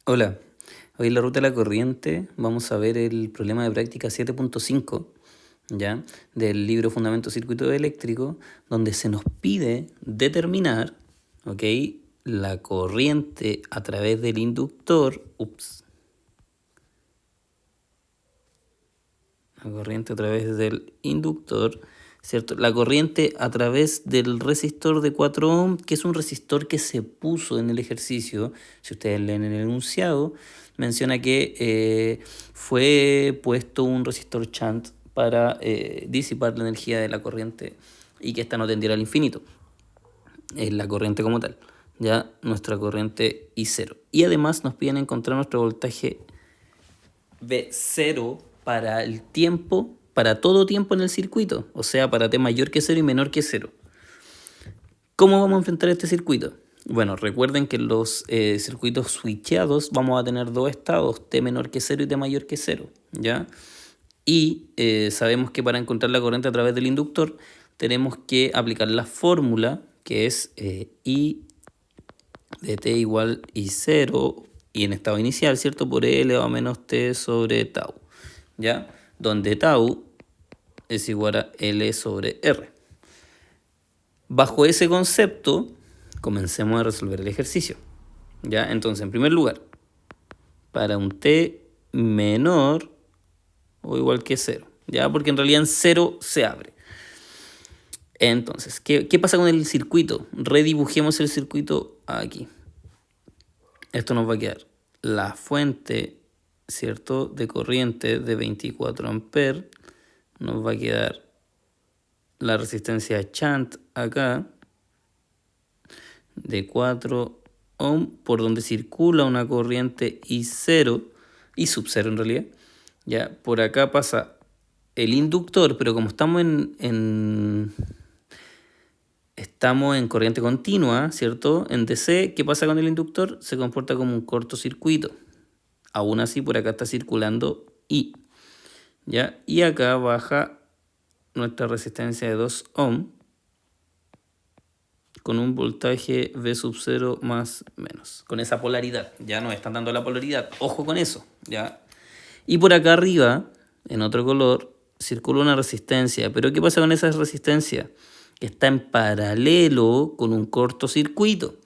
Hola, hoy en la ruta de la corriente vamos a ver el problema de práctica 7.5, ¿ya? Del libro Fundamentos Circuito Eléctrico, donde se nos pide determinar, ¿ok? La corriente a través del inductor, la corriente a través del inductor, ¿cierto? La corriente a través del resistor de 4 ohm, que es un resistor que se puso en el ejercicio. Si ustedes leen en el enunciado, menciona que fue puesto un resistor shunt para disipar la energía de la corriente y que ésta no tendiera al infinito. Es la corriente como tal, ya nuestra corriente I0. Y además nos piden encontrar nuestro voltaje V0 para el tiempo, para todo tiempo en el circuito, o sea, para T mayor que 0 y menor que 0. ¿Cómo vamos a enfrentar este circuito? Bueno, recuerden que en los circuitos switcheados vamos a tener dos estados, T menor que 0 y T mayor que 0, ¿ya? Y sabemos que para encontrar la corriente a través del inductor tenemos que aplicar la fórmula que es I de T igual I0 y en estado inicial, ¿cierto? Por E elevado a menos T sobre tau, ¿ya? Donde tau es igual a L sobre R. Bajo ese concepto, comencemos a resolver el ejercicio, ¿ya? Entonces, en primer lugar, para un T menor o igual que 0, ¿ya? Porque en realidad en 0 se abre. Entonces, ¿qué pasa con el circuito? Redibujemos el circuito aquí. Esto nos va a quedar la fuente, ¿cierto?, de corriente de 24 amperes. Nos va a quedar la resistencia shunt acá de 4 ohm, por donde circula una corriente I0, I sub 0 en realidad. Ya, por acá pasa el inductor, pero como estamos estamos en corriente continua, ¿cierto? En DC, ¿qué pasa con el inductor? Se comporta como un cortocircuito. Aún así, por acá está circulando I, ¿ya? Y acá baja nuestra resistencia de 2 ohm con un voltaje V sub 0 más menos. Con esa polaridad, ya nos están dando la polaridad. Ojo con eso, ¿ya? Y por acá arriba, en otro color, circula una resistencia. ¿Pero qué pasa con esa resistencia? Que está en paralelo con un cortocircuito.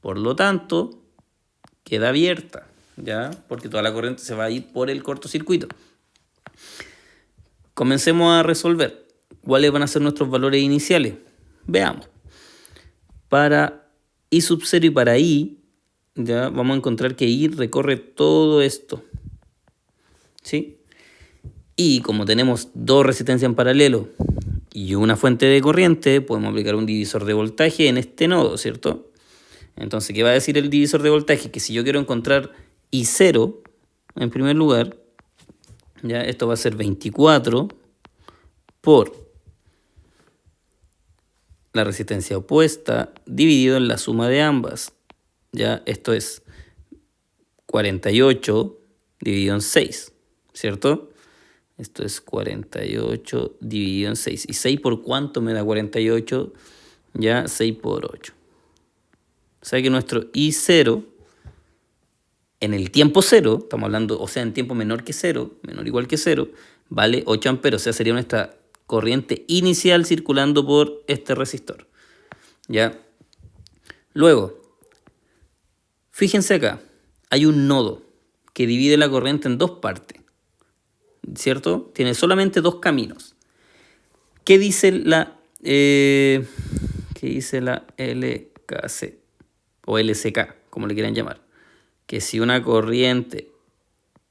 Por lo tanto, queda abierta, ¿ya? Porque toda la corriente se va a ir por el cortocircuito. Comencemos a resolver. ¿Cuáles van a ser nuestros valores iniciales? Veamos. Para I sub 0 y para I, ya vamos a encontrar que I recorre todo esto, ¿sí? Y como tenemos dos resistencias en paralelo y una fuente de corriente, podemos aplicar un divisor de voltaje en este nodo, ¿cierto? Entonces, ¿qué va a decir el divisor de voltaje? Que si yo quiero encontrar I0, en primer lugar, ya esto va a ser 24 por la resistencia opuesta dividido en la suma de ambas. Ya esto es 48 dividido en 6, ¿cierto? Esto es 48 dividido en 6. ¿Y 6 por cuánto me da 48? Ya 6 por 8. O sea que nuestro I0 en el tiempo 0, estamos hablando, o sea, en tiempo menor que 0, menor o igual que 0, vale 8 amperes. O sea, sería nuestra corriente inicial circulando por este resistor. ¿Ya? Luego, fíjense acá, hay un nodo que divide la corriente en dos partes, ¿cierto? Tiene solamente dos caminos. ¿Qué dice ¿qué dice la LKC o LCK, como le quieran llamar? Que si una corriente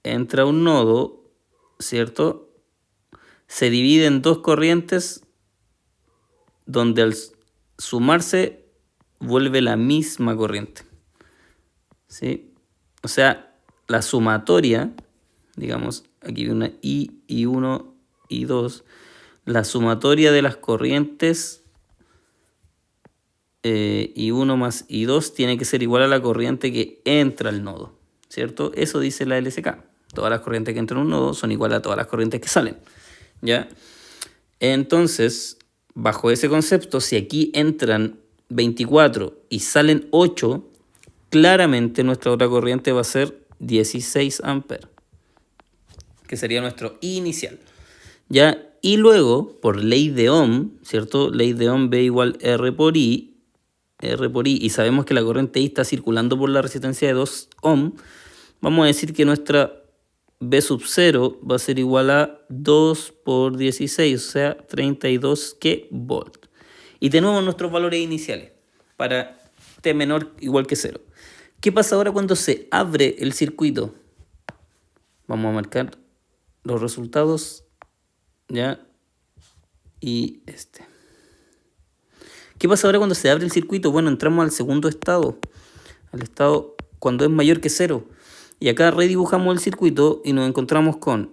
entra a un nodo, ¿cierto?, se divide en dos corrientes donde al sumarse vuelve la misma corriente, ¿sí? O sea, la sumatoria, digamos, aquí hay una I1, I2, la sumatoria de las corrientes I1 más I2 tiene que ser igual a la corriente que entra al nodo, ¿cierto? Eso dice la LSK. Todas las corrientes que entran a un nodo son iguales a todas las corrientes que salen, ¿ya? Entonces, bajo ese concepto, si aquí entran 24 y salen 8, claramente nuestra otra corriente va a ser 16 amperes, que sería nuestro I inicial. ¿Ya? Y luego, por ley de Ohm, ¿cierto? Ley de Ohm, V igual R por I, y sabemos que la corriente I está circulando por la resistencia de 2 ohm, vamos a decir que nuestra V sub 0 va a ser igual a 2 por 16, o sea, 32 volt. Y tenemos nuestros valores iniciales para T menor igual que 0. ¿Qué pasa ahora cuando se abre el circuito? Vamos a marcar los resultados, ¿ya? Y este. ¿Qué pasa ahora cuando se abre el circuito? Bueno, entramos al segundo estado, al estado cuando es mayor que 0. Y acá redibujamos el circuito y nos encontramos con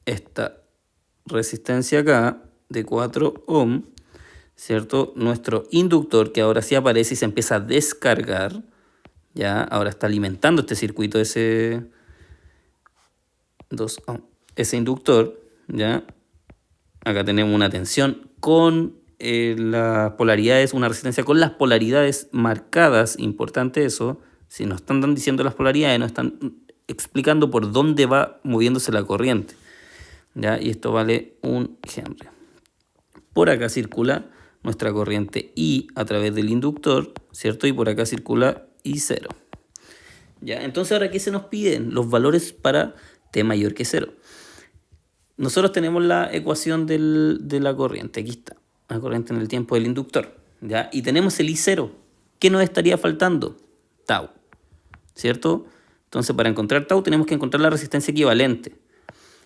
esta resistencia acá de 4 ohm, ¿cierto? Nuestro inductor que ahora sí aparece y se empieza a descargar, ya ahora está alimentando este circuito, ese 2 ohm, ese inductor, ya acá tenemos una tensión con las polaridades, una resistencia con las polaridades marcadas, importante eso. Si nos están diciendo las polaridades, nos están explicando por dónde va moviéndose la corriente, ¿ya? Y esto vale 1 Henry. Por acá circula nuestra corriente I a través del inductor, ¿cierto? Y por acá circula I0. ¿Ya? Entonces, ¿ahora qué se nos piden? Los valores para T mayor que 0. Nosotros tenemos la ecuación de la corriente, aquí está, la corriente en el tiempo del inductor, ¿ya? Y tenemos el I0, ¿qué nos estaría faltando? Tau, ¿cierto? Entonces para encontrar tau tenemos que encontrar la resistencia equivalente.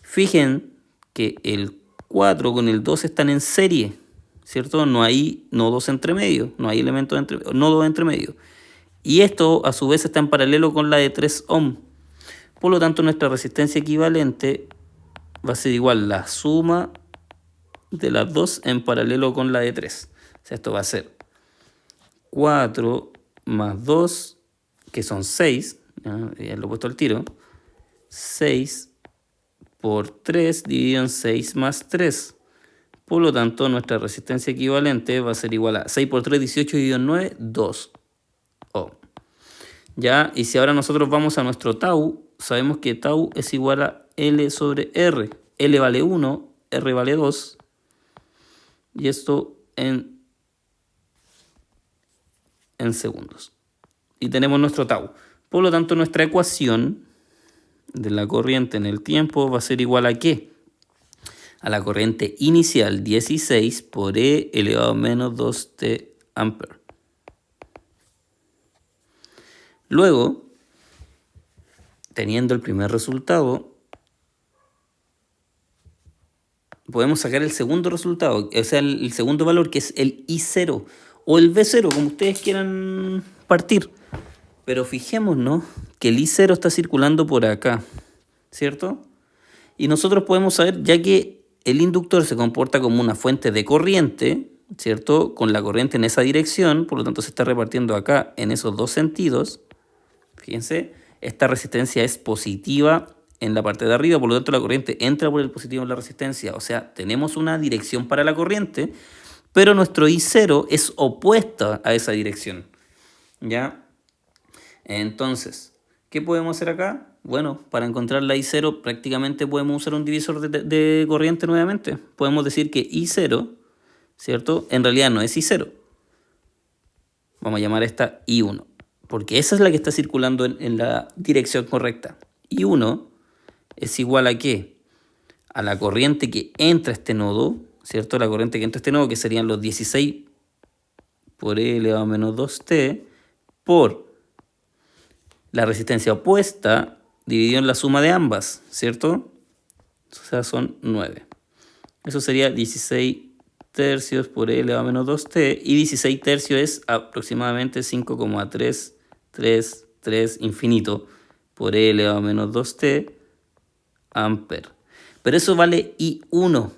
Fijen que el 4 con el 2 están en serie, ¿cierto? No hay nodos entre medio, no hay elementos nodos entre medio. Y esto a su vez está en paralelo con la de 3 ohm. Por lo tanto nuestra resistencia equivalente va a ser igual la suma de las dos en paralelo con la de 3. O sea, esto va a ser 4 más 2, que son 6, ya lo he puesto al tiro, 6 por 3 dividido en 6 más 3. Por lo tanto, nuestra resistencia equivalente va a ser igual a 6 por 3, 18 dividido en 9, 2 ohm. ¿Ya? Y si ahora nosotros vamos a nuestro tau, sabemos que tau es igual a L sobre R. L vale 1, R vale 2. Y esto en segundos. Y tenemos nuestro tau. Por lo tanto, nuestra ecuación de la corriente en el tiempo va a ser igual a ¿qué? A la corriente inicial 16 por E elevado a menos 2t amperes. Luego, teniendo el primer resultado, podemos sacar el segundo resultado, o sea, el segundo valor, que es el I0 o el V0, como ustedes quieran partir. Pero fijémonos que el I0 está circulando por acá, ¿cierto? Y nosotros podemos saber, ya que el inductor se comporta como una fuente de corriente, ¿cierto? Con la corriente en esa dirección, por lo tanto se está repartiendo acá en esos dos sentidos. Fíjense, esta resistencia es positiva en la parte de arriba, por lo tanto la corriente entra por el positivo en la resistencia. O sea, tenemos una dirección para la corriente, pero nuestro I0 es opuesta a esa dirección, ¿ya? Entonces, ¿qué podemos hacer acá? Bueno, para encontrar la I0 prácticamente podemos usar un divisor de corriente nuevamente. Podemos decir que I0, ¿cierto? En realidad no es I0. Vamos a llamar esta I1, porque esa es la que está circulando en la dirección correcta. I1 es igual a ¿qué? A la corriente que entra a este nodo, ¿cierto? La corriente que entra a este nodo, que serían los 16 por E elevado a menos 2t, por la resistencia opuesta dividido en la suma de ambas, ¿cierto? O sea, son 9. Eso sería 16 tercios por E elevado a menos 2t, y 16 tercios es aproximadamente 5,333 infinito por E elevado a menos 2t amper. Pero eso vale I1,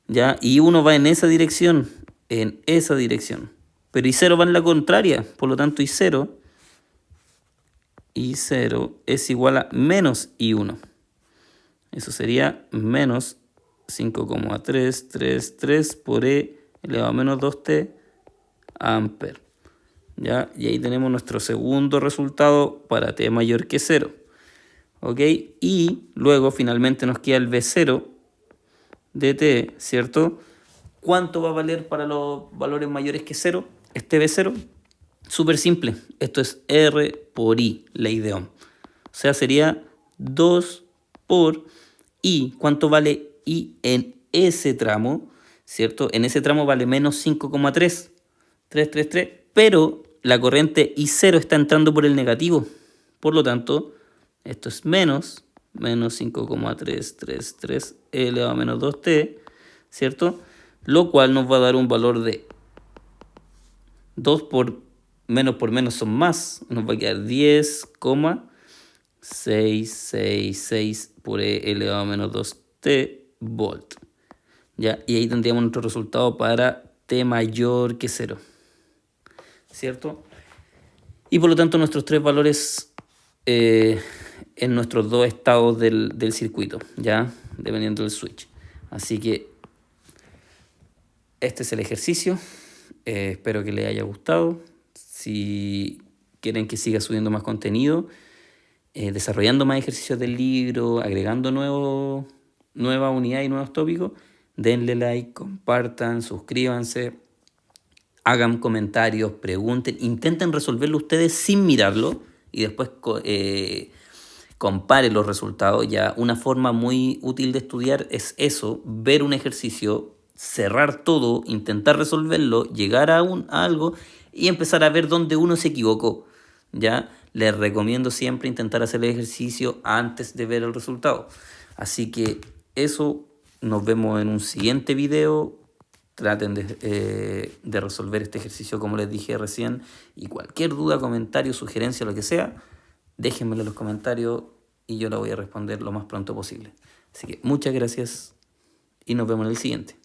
¿ya? I1 va en esa dirección, pero I0 va en la contraria, por lo tanto I0 es igual a menos I1. Eso sería menos 5,333 por E elevado a menos 2t amper. ¿Ya? Y ahí tenemos nuestro segundo resultado para t mayor que 0. ¿Ok? Y luego finalmente nos queda el V0 de t, ¿cierto? ¿Cuánto va a valer para los valores mayores que 0? Este V0, súper simple. Esto es R por I, ley de Ohm. O sea, sería 2 por I. ¿Cuánto vale I en ese tramo? ¿Cierto? En ese tramo vale menos 5,3. 333. Pero la corriente I0 está entrando por el negativo. Por lo tanto, esto es menos 5,333 elevado a menos 2t, ¿cierto? Lo cual nos va a dar un valor de 2 por menos son más. Nos va a quedar 10,666 por e elevado a menos 2t volt. ¿Ya? Y ahí tendríamos nuestro resultado para t mayor que 0. ¿Cierto? Y por lo tanto nuestros tres valores en nuestros dos estados del circuito, ¿ya? Dependiendo del switch. Así que este es el ejercicio. Espero que les haya gustado. Si quieren que siga subiendo más contenido, desarrollando más ejercicios del libro, agregando nuevas unidades y nuevos tópicos, denle like, compartan, suscríbanse, hagan comentarios, pregunten, intenten resolverlo ustedes sin mirarlo y después comparen los resultados. Ya una forma muy útil de estudiar es eso, ver un ejercicio, cerrar todo, intentar resolverlo, llegar a algo y empezar a ver dónde uno se equivocó. ¿Ya? Les recomiendo siempre intentar hacer el ejercicio antes de ver el resultado. Así que eso, nos vemos en un siguiente video. Traten de resolver este ejercicio como les dije recién. Y cualquier duda, comentario, sugerencia, lo que sea, déjenmelo en los comentarios y yo la voy a responder lo más pronto posible. Así que muchas gracias y nos vemos en el siguiente.